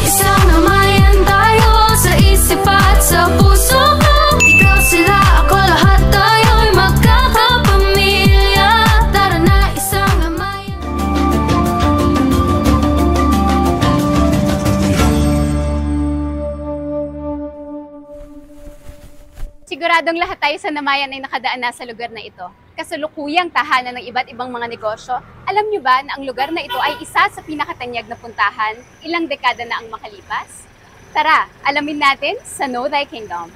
isang namayan tayo sa isip at sa puso ko. Ikaw sila, ako lahat tayo'y magkakapamilya. Tara na, isang namayan. Siguradong lahat tayo sa namayan ay nakadaan na sa lugar na ito. Kasalukuyang tahanan ng iba't ibang mga negosyo. Alam niyo ba na ang lugar na ito ay isa sa pinakatanyag na puntahan ilang dekada na ang makalipas? Tara, alamin natin sa Know Thy Kingdom.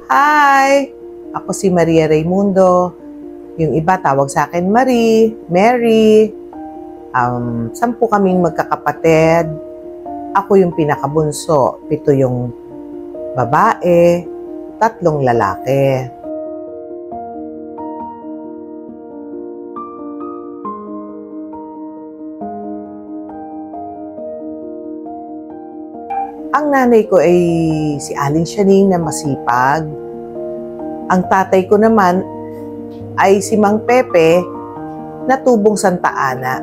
Hi! Ako si Maria Raimundo. Yung iba tawag sa akin Marie, Mary. 10 kaming magkakapatid. Ako yung pinakabunso. 7 yung babae, 3 lalaki. Ang nanay ko ay si Aling Sianing na masipag. Ang tatay ko naman ay si Mang Pepe na tubong Santa Ana.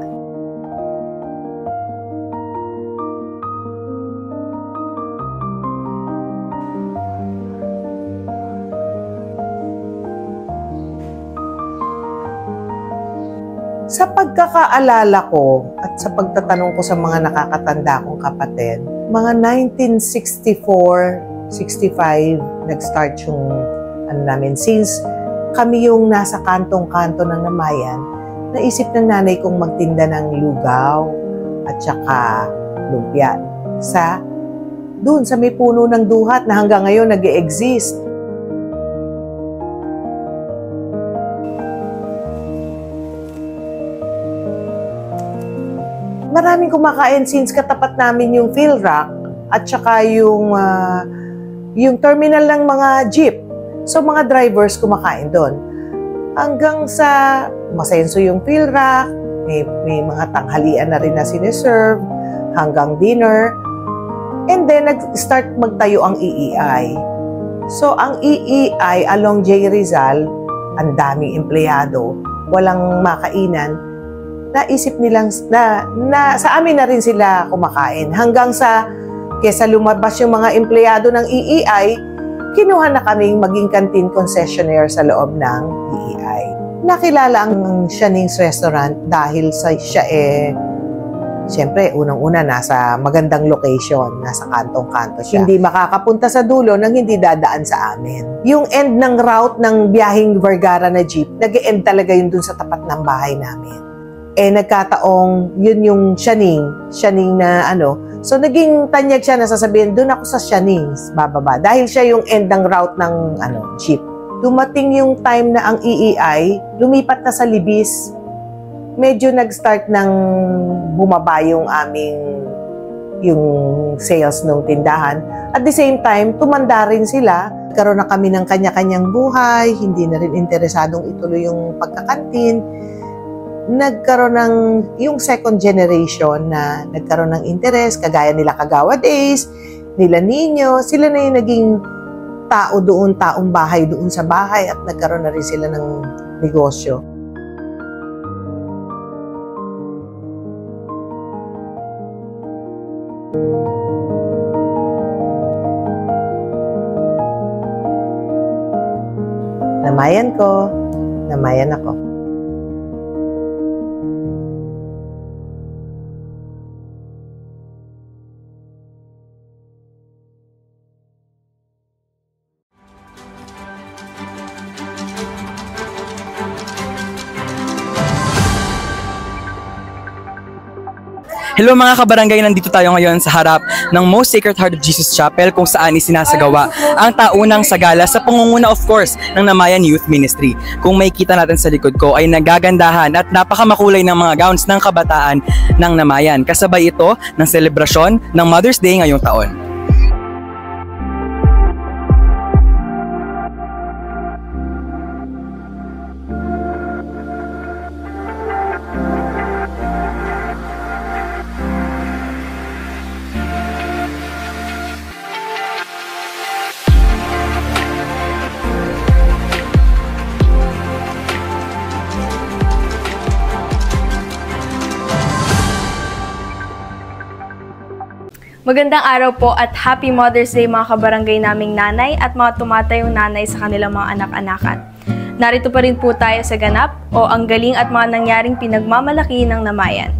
Sa pagkakaalala ko at sa pagtatanong ko sa mga nakakatanda kong kapatid, mga 1964, 65, nag-start yung namin. Since kami yung nasa kantong-kanto ng namayan, naisip ng nanay kong magtinda ng lugaw at saka lumpia doon sa may puno ng duhat na hanggang ngayon nag-e-exist. Maraming kumakain since katapat namin yung PhilRock at saka yung terminal ng mga jeep. So mga drivers kumakain doon. Hanggang sa masenso yung PhilRock, may mga tanghalian na rin na sineserve, hanggang dinner. And then nag-start magtayo ang EEI. So ang EEI along J. Rizal, ang daming empleyado, walang makainan. Naisip nilang na sa amin na rin sila kumakain. Hanggang sa kesa lumabas yung mga empleyado ng EEI, kinuha na kaming maging canteen concessionaire sa loob ng EEI. Nakilala ang Sianing's Restaurant dahil siya siyempre, unang-una nasa magandang location, nasa kantong-kanto siya. Hindi makakapunta sa dulo nang hindi dadaan sa amin. Yung end ng route ng biyaheng Vergara na jeep, nag-e-end talaga yun dun sa tapat ng bahay namin. Nagkataong yun yung Sianing na so naging tanyag siya na sasabihin, doon ako sa Sianing's bababa. Dahil siya yung end ng route ng jeep. Dumating yung time na ang EEI, lumipat na sa Libis. Medyo nag-start ng bumaba yung yung sales ng tindahan. At the same time, tumanda rin sila. Karoon na kami ng kanya-kanyang buhay, hindi na rin interesadong ituloy yung pagkakantin. Nagkaroon ng yung second generation na nagkaroon ng interest, kagaya nila Kagawa Days, nila Nino, sila na yung naging tao doon, taong bahay doon sa bahay at nagkaroon na rin sila ng negosyo. Namayan ko, namayan ako. Hello mga kabarangay, nandito tayo ngayon sa harap ng Most Sacred Heart of Jesus Chapel kung saan isinasagawa ang taunang sagala sa pangunguna of course ng Namayan Youth Ministry. Kung makikita natin sa likod ko ay nagagandahan at napakamakulay ng mga gowns ng kabataan ng Namayan. Kasabay ito ng selebrasyon ng Mother's Day ngayong taon. Magandang araw po at Happy Mother's Day mga kabarangay naming nanay at mga tumatayong nanay sa kanilang mga anak-anakan. Narito pa rin po tayo sa ganap o ang galing at mga nangyaring pinagmamalaki ng Namayan.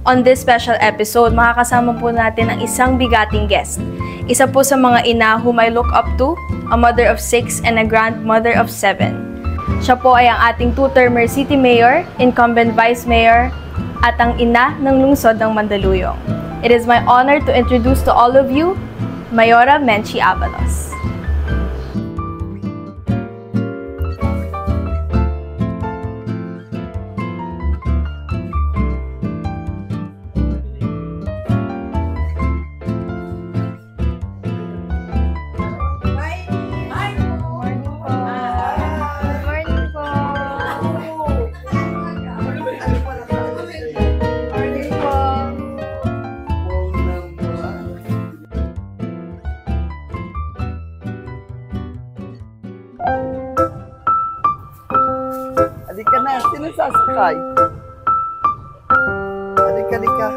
On this special episode, makakasama po natin ang isang bigating guest. Isa po sa mga ina whom I look up to, a mother of 6 and a grandmother of 7. Siya po ay ang ating two-termer city mayor, incumbent vice mayor, at ang ina ng lungsod ng Mandaluyong. It is my honor to introduce to all of you, Mayora Menchi Avalos. Halika na, sino sasakay? Halika, halika.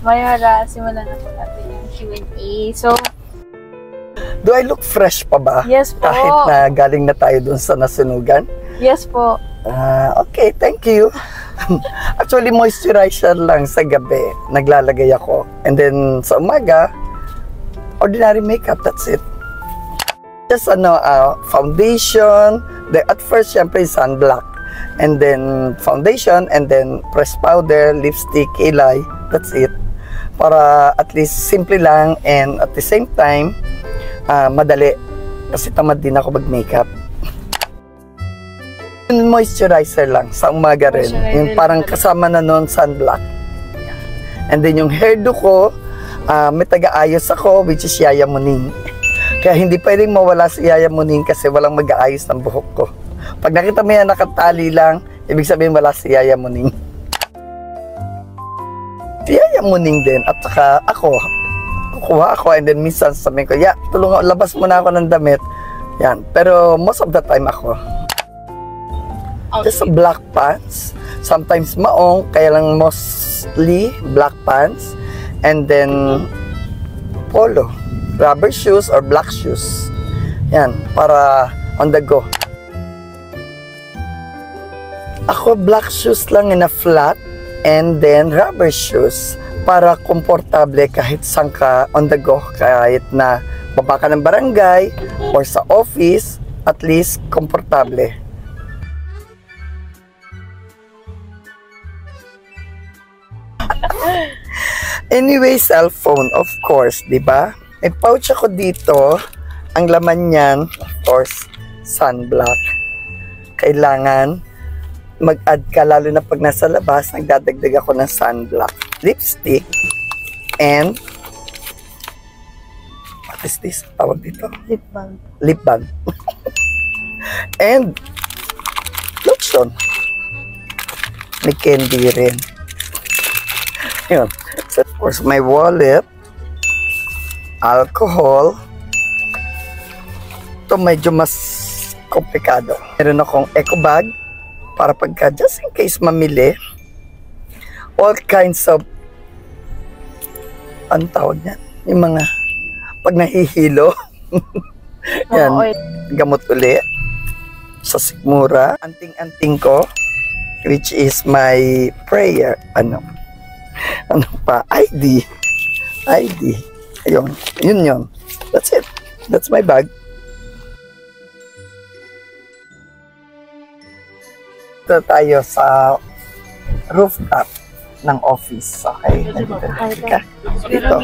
Mayora, simulan na po natin yung Q&A. So, Do I look fresh pa ba? yes po. Kahit na galing na tayo dun sa nasunugan? Yes po. Okay, thank you. Actually, moisturizer lang sa gabi. Naglalagay ako. And then, sa umaga, ordinary makeup, that's it. Just foundation. At first, syempre, sunblock. And then, foundation. And then, pressed powder, lipstick, kilay. That's it. Para at least simple lang and at the same time, madali. Kasi tamad din ako mag-makeup. Moisturizer lang sa umaga rin. Yung parang kasama na nun sunblock. And then yung hairdo ko, may taga-ayos ako, which is Yaya Muning. Kaya hindi pwedeng mawala si Yaya Muning kasi walang mag-aayos ng buhok ko. Pag nakita mo yan nakatali lang, ibig sabihin wala si Yaya Muning. Si Yaya Muning din at saka ako. Kukuha ako and then minsan sabihin ko, tulungan, labas muna ako ng damit. Yan. Pero most of the time ako. Just black pants. Sometimes maong, kaya lang mostly black pants. And then polo. Rubber shoes or black shoes. Yan. Para on the go. Ako black shoes lang in a flat. And then rubber shoes para komportable kahit saan ka on the go, kahit na baba ka ng barangay or sa office, at least komportable. Anyway, cellphone, of course, di ba? May pouch ako dito. Ang laman niyan, of course, sunblock. Kailangan mag-add ka, lalo na pag nasa labas, nagdadagdag ako ng sunblock, lipstick, and what is this? Tawag dito? Lip balm. Lip balm. And lotion. May candy rin. Yun. So, of course, my wallet, alcohol. Ito medyo mas komplikado. Meron akong eco bag, para pagka, just in case mamili, all kinds of, ang tawag niyan, yung mga, pag nahihilo, yan, gamot uli, sa sikmura, anting-anting ko, which is my prayer, ano pa, ID, ID. Ayun, yun. That's it. That's my bag. Dito tayo sa rooftop ng office. Okay, nandito. Dito.